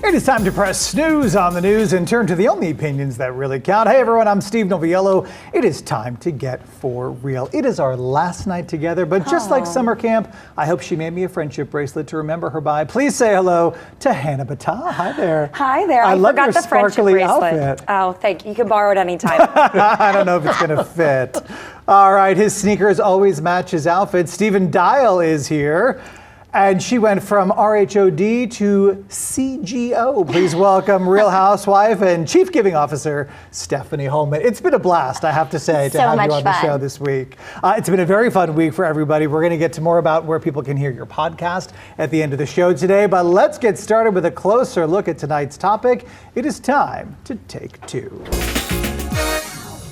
It is time to press snooze on the news and turn to the only opinions that really count. Hey everyone, I'm Steve Noviello. It is time to get for real. It is our last night together, but just like summer camp, I hope she made me a friendship bracelet to remember her by. Please say hello to Hanna Battah. Hi there. Hi there. I love forgot your the sparkly friendship bracelet. outfit. Oh, thank you. You can borrow it anytime. I don't know if it's going to fit. All right, his sneakers always match his outfit. Stephen Dial is here. And she went from RHOD to CGO. Please welcome Real Housewife and Chief Giving Officer, Stephanie Hollman. It's been a blast, I have to say, to have you on the show this week. It's been a very fun week for everybody. We're going to get to more about where people can hear your podcast at the end of the show today. But let's get started with a closer look at tonight's topic. It is time to take two.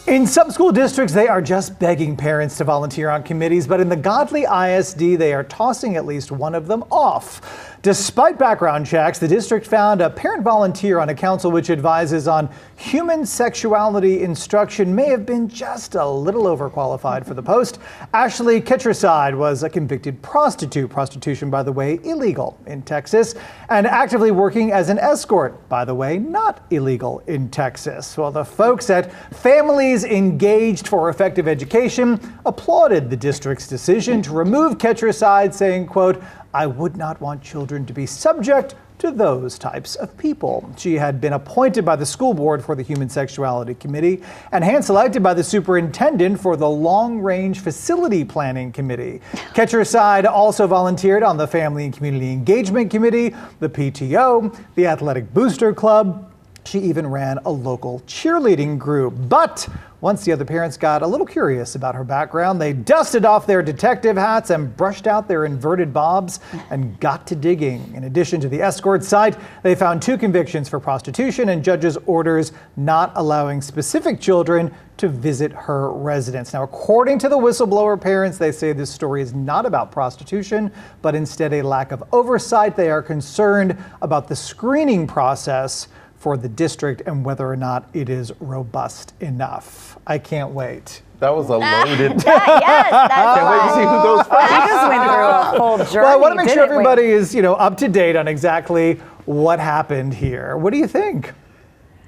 In some school districts, they are just begging parents to volunteer on committees, but in the Godly ISD, they are tossing at least one of them off. Despite background checks, the district found a parent volunteer on a council which advises on human sexuality instruction may have been just a little overqualified for the post. Ashley Ketcherside was a convicted prostitute. Prostitution, by the way, illegal in Texas, and actively working as an escort, by the way, not illegal in Texas. Well, the folks at Families Engaged for Effective Education applauded the district's decision to remove Ketcherside, saying, quote, "I would not want children to be subject to those types of people." She had been appointed by the school board for the Human Sexuality Committee and hand-selected by the superintendent for the Long Range Facility Planning Committee. Ketcherside also volunteered on the Family and Community Engagement Committee, the PTO, the Athletic Booster Club. She even ran a local cheerleading group. But once the other parents got a little curious about her background, they dusted off their detective hats and brushed out their inverted bobs and got to digging. In addition to the escort site, they found 2 convictions for prostitution and judges' orders not allowing specific children to visit her residence. Now, according to the whistleblower parents, they say this story is not about prostitution, but instead a lack of oversight. They are concerned about the screening process for the district and whether or not it is robust enough. I can't wait. That was a loaded. Yes, that's Can't wait to see who goes first. We just went through a full journey. Well, I want to make sure didn't we? everybody is, up to date on exactly what happened here. What do you think?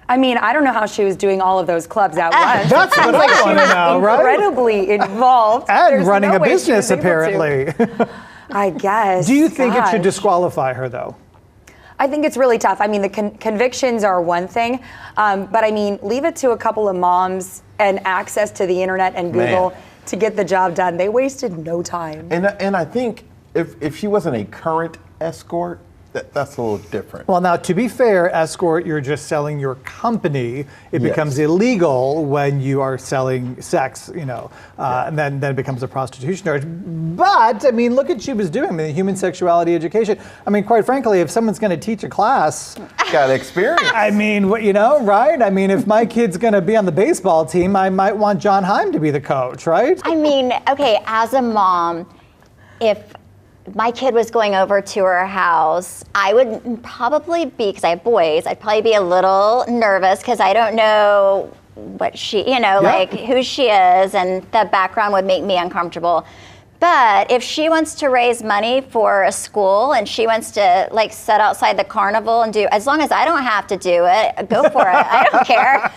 I mean, I don't know how she was doing all of those clubs at once. That's what I want to know, right? Incredibly involved. And There's running no a way she business, was able to. apparently. I guess. Do you think it should Gosh. disqualify her, though? I think it's really tough. I mean, the convictions are one thing, but I mean, leave it to a couple of moms and access to the internet and Google to get the job done. They wasted no time. And I think if she wasn't a current escort, that's a little different. Well, now, to be fair, escort, you're just selling your company. It becomes illegal when you are selling sex, and then it becomes a prostitution charge. But, I mean, look at what she was doing, the human sexuality education. I mean, quite frankly, if someone's going to teach a class, Got experience. I mean, right? I mean, if my kid's going to be on the baseball team, I might want John Heim to be the coach, right? I mean, okay, as a mom, if my kid was going over to her house, I would probably be, because I have boys, I'd probably be a little nervous because I don't know what she, like who she is, and the background would make me uncomfortable. But if she wants to raise money for a school and she wants to sit outside the carnival and do, as long as I don't have to do it, go for it. I don't care.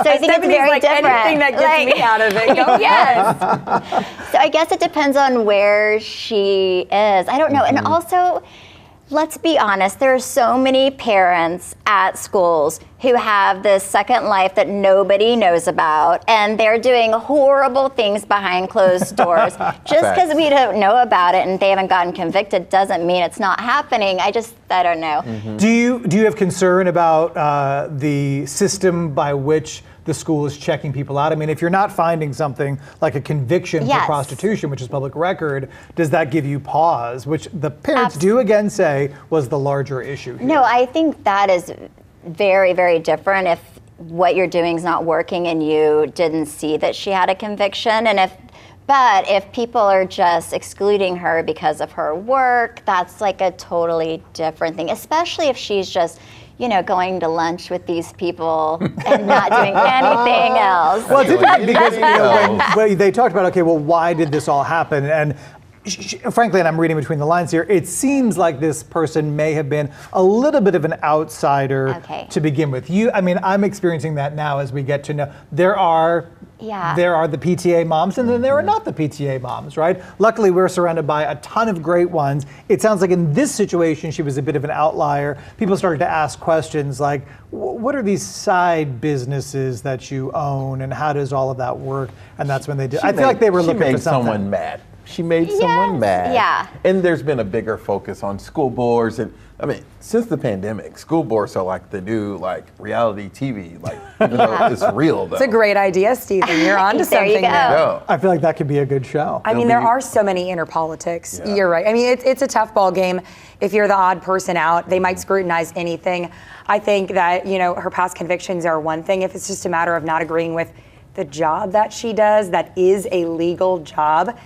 So I think it's very different. Anything that gets me out of it, go yes. So I guess it depends on where she is. I don't know. And also, let's be honest, there are so many parents at schools who have this second life that nobody knows about, and they're doing horrible things behind closed doors. Just because we don't know about it and they haven't gotten convicted doesn't mean it's not happening. I don't know. Mm-hmm. Do you have concern about the system by which the school is checking people out? I mean, if you're not finding something like a conviction for prostitution, which is public record, does that give you pause, which the parents do again say was the larger issue here? No, I think that is very, very different if what you're doing is not working and you didn't see that she had a conviction. But if people are just excluding her because of her work, that's like a totally different thing, especially if she's just going to lunch with these people and not doing anything else. Well, it's interesting because when they talked about, why did this all happen? And frankly, and I'm reading between the lines here, it seems like this person may have been a little bit of an outsider to begin with. I mean, I'm experiencing that now as we get to know. There are the PTA moms, and then there are not the PTA moms, right? Luckily, we're surrounded by a ton of great ones. It sounds like in this situation, she was a bit of an outlier. People started to ask questions like, what are these side businesses that you own, and how does all of that work? And that's when they did. I feel like they were looking for something. Someone mad. She made someone mad. Yeah. And there's been a bigger focus on school boards. And I mean, since the pandemic, school boards are like the new reality TV. Like, even though it's real though. It's a great idea, Stephen. You're onto There you something go. now. I feel like that could be a good show. I mean, there are so many inner politics. Yeah. You're right. I mean, it's a tough ball game. If you're the odd person out, they might scrutinize anything. I think that, her past convictions are one thing. If it's just a matter of not agreeing with the job that she does, that is a legal job,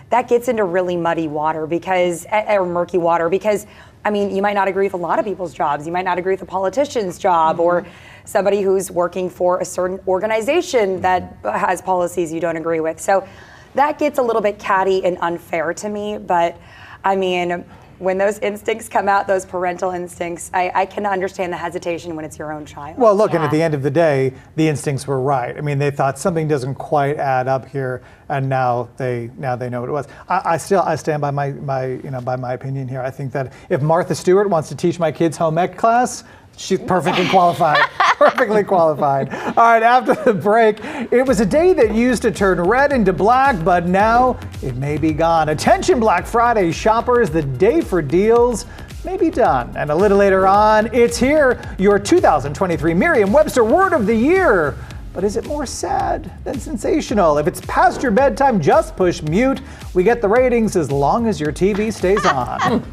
that gets into really muddy water or murky water because, I mean, you might not agree with a lot of people's jobs. You might not agree with a politician's job or somebody who's working for a certain organization that has policies you don't agree with. So that gets a little bit catty and unfair to me. But I mean, when those instincts come out, those parental instincts, I can understand the hesitation when it's your own child. Well, look, and at the end of the day, the instincts were right. I mean, they thought something doesn't quite add up here, and now they know what it was. I stand by my opinion here. I think that if Martha Stewart wants to teach my kids home ec class, she's perfectly qualified. Perfectly qualified. All right, after the break, it was a day that used to turn red into black, but now it may be gone. Attention Black Friday shoppers, the day for deals may be done. And a little later on, it's here, your 2023 Merriam-Webster Word of the Year. But is it more sad than sensational? If it's past your bedtime, just push mute. We get the ratings as long as your TV stays on.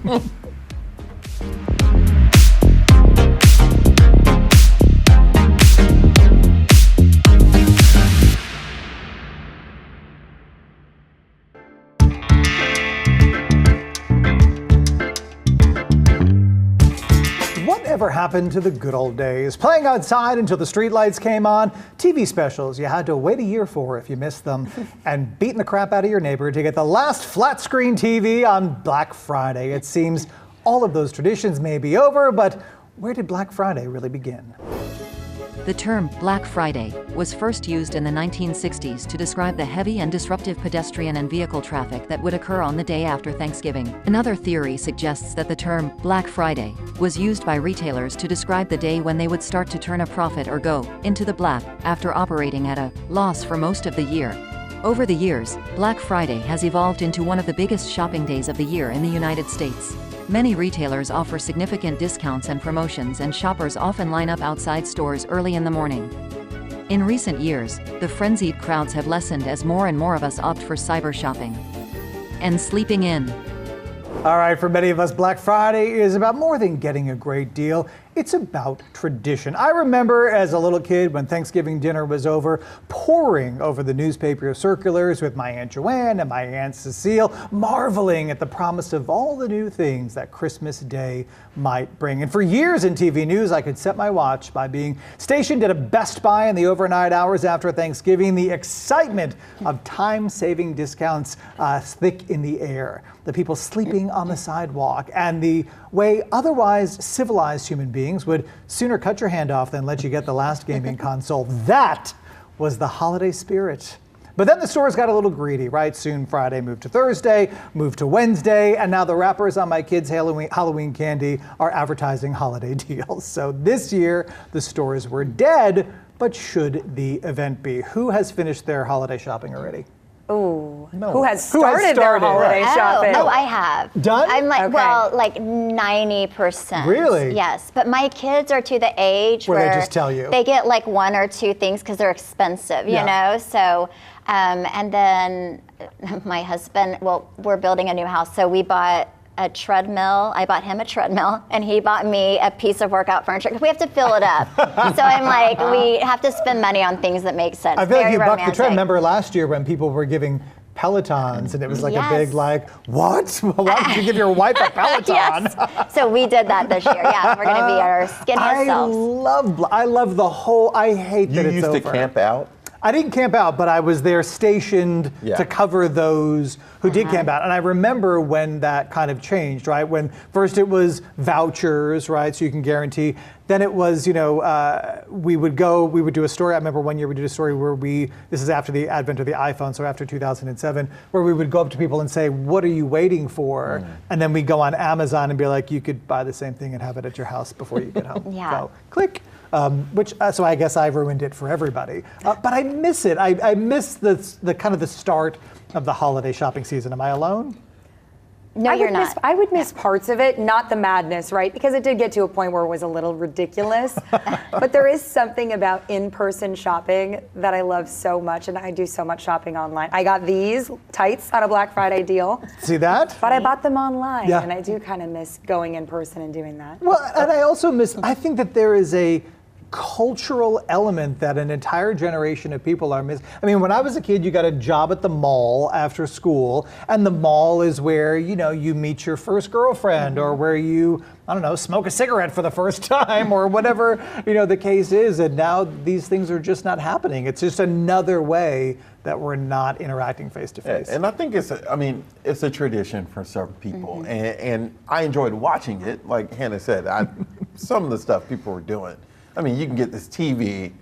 Whatever happened to the good old days? Playing outside until the streetlights came on, TV specials you had to wait a year for if you missed them, and beating the crap out of your neighbor to get the last flat screen TV on Black Friday. It seems all of those traditions may be over, but where did Black Friday really begin? The term Black Friday was first used in the 1960s to describe the heavy and disruptive pedestrian and vehicle traffic that would occur on the day after Thanksgiving. Another theory suggests that the term Black Friday was used by retailers to describe the day when they would start to turn a profit or go into the black after operating at a loss for most of the year. Over the years, Black Friday has evolved into one of the biggest shopping days of the year in the United States. Many retailers offer significant discounts and promotions, and shoppers often line up outside stores early in the morning. In recent years, the frenzied crowds have lessened as more and more of us opt for cyber shopping and sleeping in. All right, for many of us, Black Friday is about more than getting a great deal. It's about tradition. I remember as a little kid when Thanksgiving dinner was over, poring over the newspaper circulars with my Aunt Joanne and my Aunt Cecile, marveling at the promise of all the new things that Christmas Day might bring. And for years in TV news, I could set my watch by being stationed at a Best Buy in the overnight hours after Thanksgiving, the excitement of time-saving discounts thick in the air, the people sleeping on the sidewalk, and the way otherwise civilized human beings would sooner cut your hand off than let you get the last gaming console. That was the holiday spirit. But then the stores got a little greedy, right? Soon Friday moved to Thursday, moved to Wednesday, and now the wrappers on my kids' Halloween candy are advertising holiday deals. So this year, the stores were dead, but should the event be? Who has finished their holiday shopping already? Ooh, No. who has started their holiday shopping? Oh, I have. Done? I'm like, Okay. well, like 90%. Really? Yes, but my kids are to the age Where where they just tell you. they get like one or two things because they're expensive, you know? So, and then my husband, well, we're building a new house, so we bought a treadmill. I bought him a treadmill, and he bought me a piece of workout furniture because we have to fill it up. So I'm like, we have to spend money on things that make sense. I feel like Very you bucked the romantic. trend. Remember last year when people were giving Pelotons, and it was like a big what? Why did you give your wife a Peloton? Yes. So we did that this year. Yeah, we're going to be our skinniest selves. I love the whole, I hate that You it's used over. to camp out? I didn't camp out, but I was there stationed Yeah. to cover those who did camp out. And I remember when that kind of changed, right? When first it was vouchers, right? So you can guarantee. Then it was, we would do a story. I remember one year we did a story where this is after the advent of the iPhone, so after 2007, where we would go up to people and say, what are you waiting for? And then we go on Amazon and be like, you could buy the same thing and have it at your house before you get home. Yeah. So click. So I guess I ruined it for everybody. But I miss it. I miss the kind of the start of the holiday shopping season. Am I alone? No, you're not. I would miss parts of it, not the madness, right? Because it did get to a point where it was a little ridiculous. But there is something about in-person shopping that I love so much, and I do so much shopping online. I got these tights on a Black Friday deal. See that? But I bought them online, Yeah. and I do kind of miss going in person and doing that. Well, and I also I think that there is a cultural element that an entire generation of people are missing. I mean, when I was a kid, you got a job at the mall after school, and the mall is where, you meet your first girlfriend or where you, I don't know, smoke a cigarette for the first time or whatever, the case is. And now these things are just not happening. It's just another way that we're not interacting face to face. And I think it's a tradition for certain people, and I enjoyed watching it. Like Hannah said, some of the stuff people were doing. I mean, you can get this TV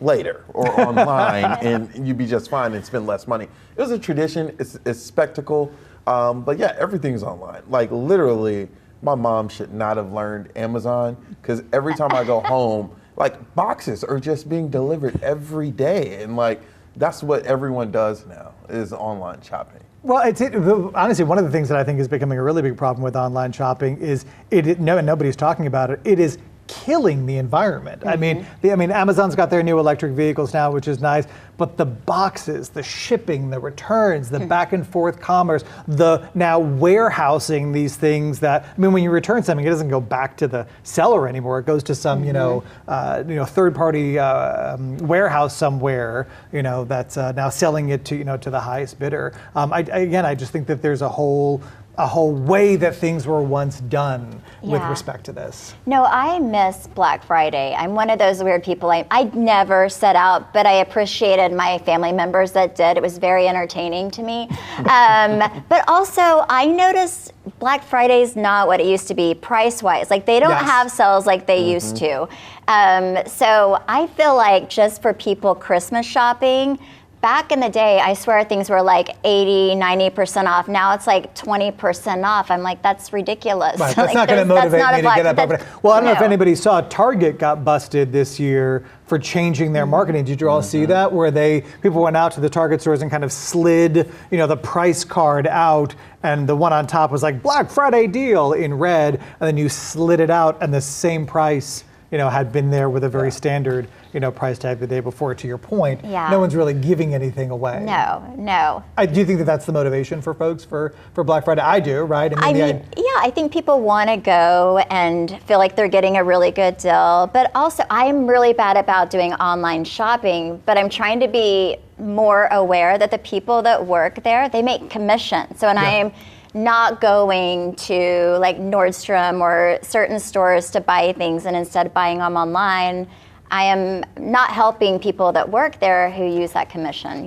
later or online, and you'd be just fine and spend less money. It was a tradition. It's spectacle. But yeah, everything's online. Like literally, my mom should not have learned Amazon, because every time I go home, like boxes are just being delivered every day, and like that's what everyone does now is online shopping. Well, honestly, one of the things that I think is becoming a really big problem with online shopping is and nobody's talking about it. It is killing the environment. I mean, Amazon's got their new electric vehicles now, which is nice, but the boxes, the shipping, the returns, the back and forth commerce, the now warehousing these things when you return something, it doesn't go back to the seller anymore. It goes to some, third-party warehouse somewhere, that's now selling it to the highest bidder. I just think that there's a whole way that things were once done with respect to this. No, I miss Black Friday. I'm one of those weird people. I never set out, but I appreciated my family members that did. It was very entertaining to me. But also, I noticed Black Friday's not what it used to be price-wise. Like, they don't have sales like they used to. So I feel like just for people Christmas shopping, back in the day, I swear things were like 80, 90% off. Now it's like 20% off. I'm like, that's ridiculous. Right, that's not going to motivate me to get up over there. Well, I don't know if anybody saw Target got busted this year for changing their marketing. Did you all see that? Where people went out to the Target stores and kind of slid, the price card out, and the one on top was like Black Friday deal in red, and then you slid it out and the same price had been there with a very standard, price tag the day before. To your point, no one's really giving anything away. No. Do you think that that's the motivation for folks for Black Friday? I do, right? I think people want to go and feel like they're getting a really good deal. But also, I'm really bad about doing online shopping, but I'm trying to be more aware that the people that work there, they make commission. So, I am not going to like Nordstrom or certain stores to buy things, and instead buying them online, I am not helping people that work there who use that commission,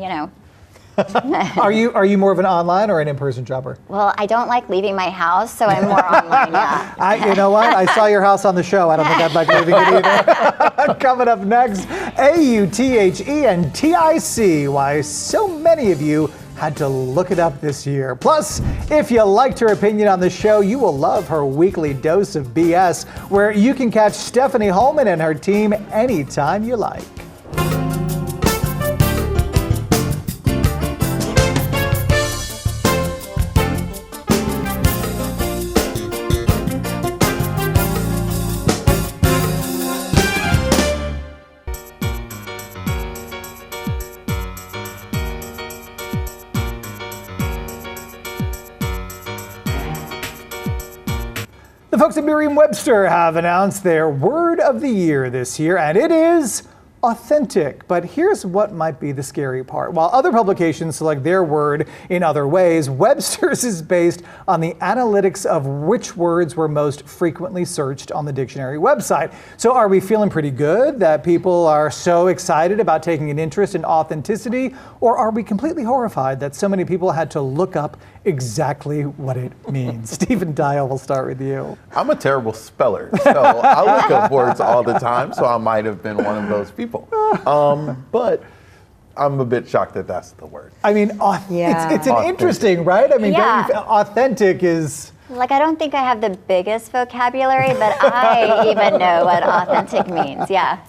Are you more of an online or an in-person shopper? Well, I don't like leaving my house, so I'm more online, You know what? I saw your house on the show. I don't think I'd like leaving it either. Coming up next, AUTHE and TIC, why so many of you had to look it up this year. Plus, if you liked her opinion on the show, you will love her weekly dose of BS, where you can catch Stephanie Hollman and her team anytime you like. The folks at Merriam-Webster have announced their word of the year this year, and it is authentic. But here's what might be the scary part. While other publications select their word in other ways, Webster's is based on the analytics of which words were most frequently searched on the dictionary website. So are we feeling pretty good that people are so excited about taking an interest in authenticity, or are we completely horrified that so many people had to look up exactly what it means? Stephen Dial, we'll start with you. I'm a terrible speller, so I look up words all the time, so I might have been one of those people. But I'm a bit shocked that that's the word. I mean, it's an interesting, right? I mean, Yeah. authentic is... Like, I don't think I have the biggest vocabulary, but I even know what authentic means. Yeah.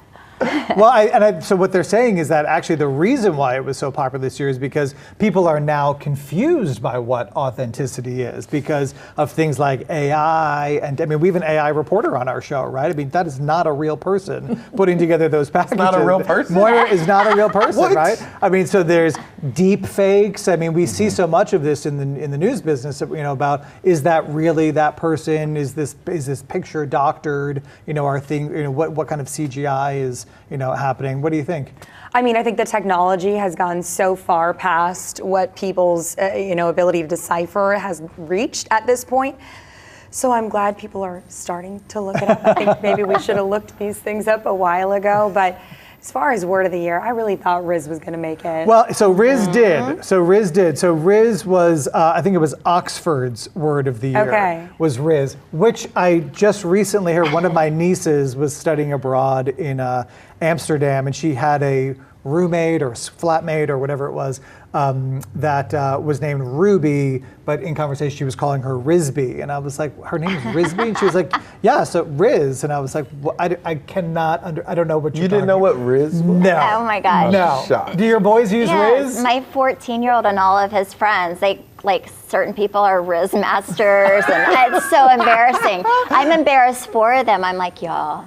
Well, so what they're saying is that actually the reason why it was so popular this year is because people are now confused by what authenticity is because of things like AI. And I mean, we have an AI reporter on our show, right? I mean, that is not a real person putting together those packages. Not a real person? Moira is not a real person, What? right? I mean, so there's deep fakes. I mean, we see so much of this in the news business, about is that really that person? Is this picture doctored? Are things, what kind of CGI is happening? What do you think? I mean, I think the technology has gone so far past what people's, ability to decipher has reached at this point. So I'm glad people are starting to look it up. I think maybe we should have looked these things up a while ago. But as far as word of the year, I really thought Riz was going to make it. Well, so Riz did. So Riz was, I think it was Oxford's word of the year. Okay. Was Riz, which I just recently heard. One of my nieces was studying abroad in Amsterdam, and she had a roommate or flatmate or whatever it was that was named Ruby, but in conversation she was calling her Rizby, and I was like, her name is Rizby, and she was like, yeah, so Riz, and I was like, well, I cannot I don't know what you're You didn't know what Riz was? No. Oh my gosh. No. Shocked. Do your boys use Riz? My 14-year-old and all of his friends, certain people are Riz masters, and it's so embarrassing. I'm embarrassed for them. I'm like, y'all.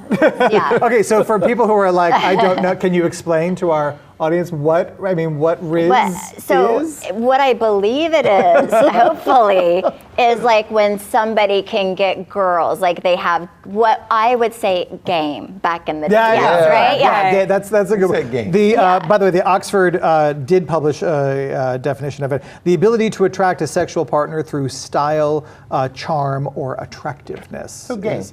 Yeah. Okay, so for people who are like, I don't know, can you explain to our audience what Riz is? What I believe it is, hopefully, is like when somebody can get girls, like they have what I would say game back in the day, right? Yeah, that's a good one. Game. By the way, the Oxford did publish a definition of it: the ability to attract a sexual partner through style, charm, or attractiveness. So game.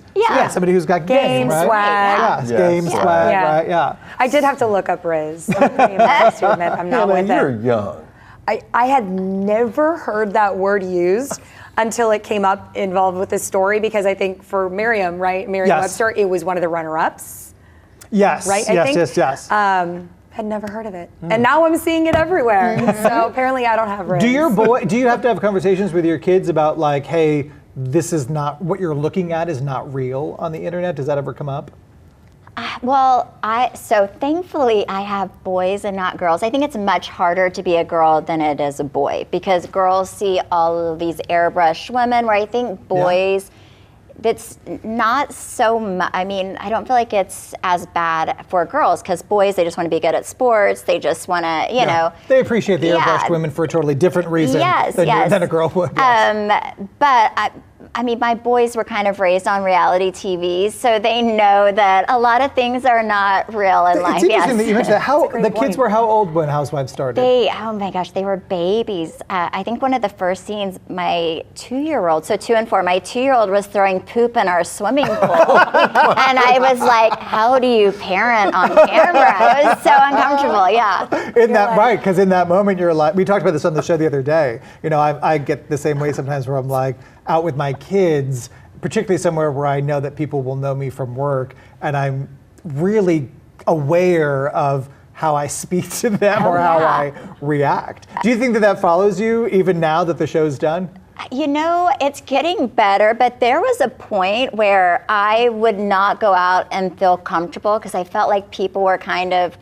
Somebody who's got game, right? swag. Game, swag, right? Yeah. I did have to look up Riz. I'm embarrassed to admit I'm not with You're it. young. I had never heard that word used until it came up involved with this story, because I think for Merriam, right? Merriam-Webster, it was one of the runner-ups. Yes. Right? Yes. Had never heard of it. And now I'm seeing it everywhere. So apparently I don't have Riz. Do you have to have conversations with your kids about like, hey, this is not, what you're looking at is not real on the internet? Does that ever come up? Well, so thankfully I have boys and not girls. I think it's much harder to be a girl than it is a boy, because girls see all of these airbrushed women, where I think boys, it's not so much. I mean, I don't feel like it's as bad for girls, because boys, they just want to be good at sports. They just want to, you know. They appreciate the airbrushed women for a totally different reason than a girl would. But I mean, my boys were kind of raised on reality TV, so they know that a lot of things are not real in life. It's interesting that you mentioned that. How the kids point. were how old when Housewives started? Oh my gosh, they were babies. I think one of the first scenes, my 2-year-old, so 2 and 4, my 2-year-old was throwing poop in our swimming pool. And I was like, how do you parent on camera? It was so uncomfortable, Isn't that right? Because in that moment, you're like, we talked about this on the show the other day. You know, I get the same way sometimes where I'm like, out with my kids, particularly somewhere where I know that people will know me from work, and I'm really aware of how I speak to them or how I react. Do you think that follows you even now that the show's done? You know, it's getting better, but there was a point where I would not go out and feel comfortable, because I felt like people were kind of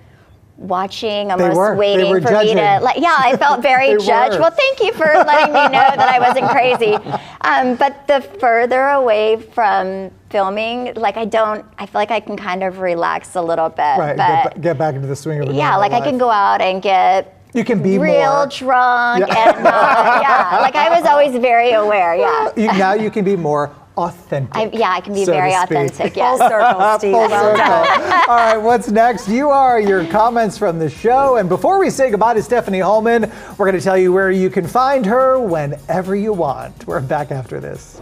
watching, almost waiting for judging. me to, like, I felt very judged. Well, thank you for letting me know that I wasn't crazy. But the further away from filming, like, I feel like I can kind of relax a little bit. Right, but get back into the swing of it. like I can go out and get you can be real more drunk and like I was always very aware. Now you can be more authentic. I can be so very to speak. authentic. Full Yes. circle, Steve. Full Well done. circle. All right, what's next? You are your comments from the show. And before we say goodbye to Stephanie Hollman, we're going to tell you where you can find her whenever you want. We're back after this.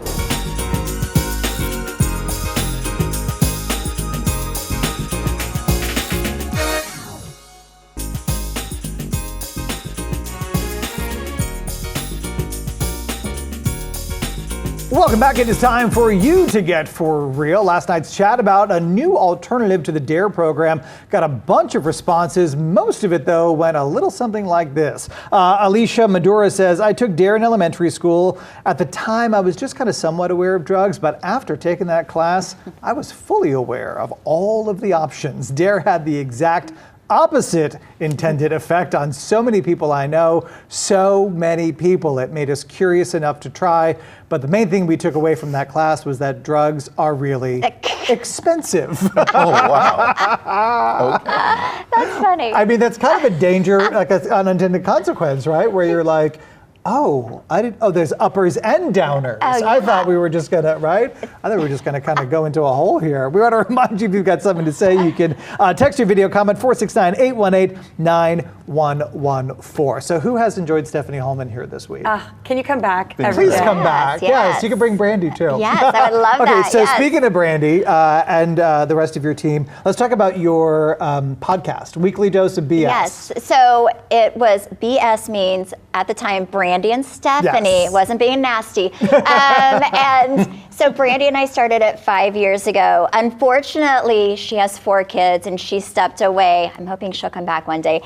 Welcome back. It is time for you to get for real. Last night's chat about a new alternative to the DARE program got a bunch of responses. Most of it, though, went a little something like this. Alicia Madura says, I took DARE in elementary school. At the time, I was just kind of somewhat aware of drugs, but after taking that class, I was fully aware of all of the options. DARE had the exact opposite intended effect on so many people I know, so many people. It made us curious enough to try. But the main thing we took away from that class was that drugs are really expensive. Oh, wow. Okay. That's funny. I mean, that's kind of a danger, like an unintended consequence, right? Where you're like, there's uppers and downers. Oh, I yeah. thought we were just gonna, right? I thought we were just gonna kind of go into a hole here. We want to remind you, if you've got something to say, you can text your video comment 469-818-9114. So who has enjoyed Stephanie Hollman here this week? Can you come back every Please day? come back. Yes. You can bring Brandy too. Yes, I would love okay, that. so yes. speaking of Brandy and the rest of your team, let's talk about your podcast, Weekly Dose of BS. Yes. So it was BS means at the time Brandy and Stephanie, Yes. wasn't being nasty. And so Brandy and I started it 5 years ago. Unfortunately, she has 4 kids and she stepped away. I'm hoping she'll come back one day.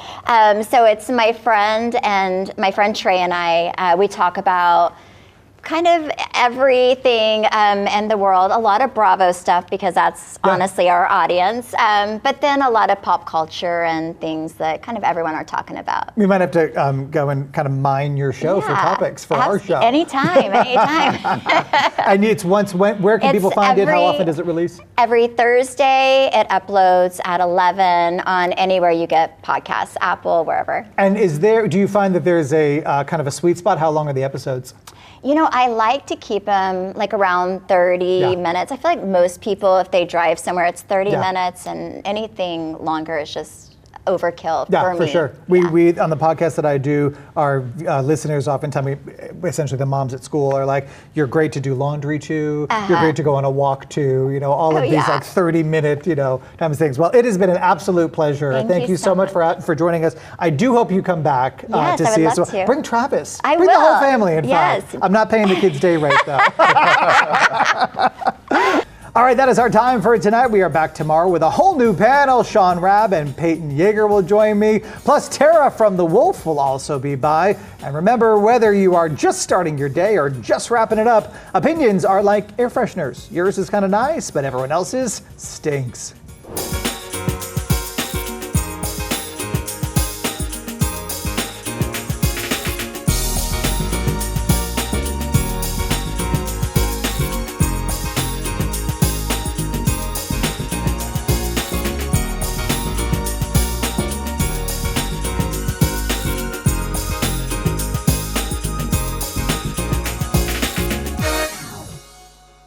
So it's my friend Trey and I. We talk about kind of everything in the world, a lot of Bravo stuff because that's honestly our audience, but then a lot of pop culture and things that kind of everyone are talking about. We might have to go and kind of mine your show for topics for our show. Anytime. And it's where can people find it? How often does it release? Every Thursday, it uploads at 11 on anywhere you get podcasts, Apple, wherever. And do you find that there's a kind of a sweet spot? How long are the episodes? You know, I like to keep them like around 30 minutes. I feel like most people, if they drive somewhere, it's 30 minutes, and anything longer is just overkill for me. For sure. We on the podcast that I do, our listeners often tell me, essentially the moms at school are like, you're great to do laundry to, you're great to go on a walk to, all of these like 30-minute, type of things. Well, it has been an absolute pleasure. Thank you so much for joining us. I do hope you come back yes, to see us. love to. Bring Travis. I Bring will. the whole family, in fact. Yes. I'm not paying the kids' day rate though. All right, that is our time for tonight. We are back tomorrow with a whole new panel. Sean Rabb and Peyton Yeager will join me. Plus, Tara from The Wolf will also be by. And remember, whether you are just starting your day or just wrapping it up, opinions are like air fresheners. Yours is kind of nice, but everyone else's stinks.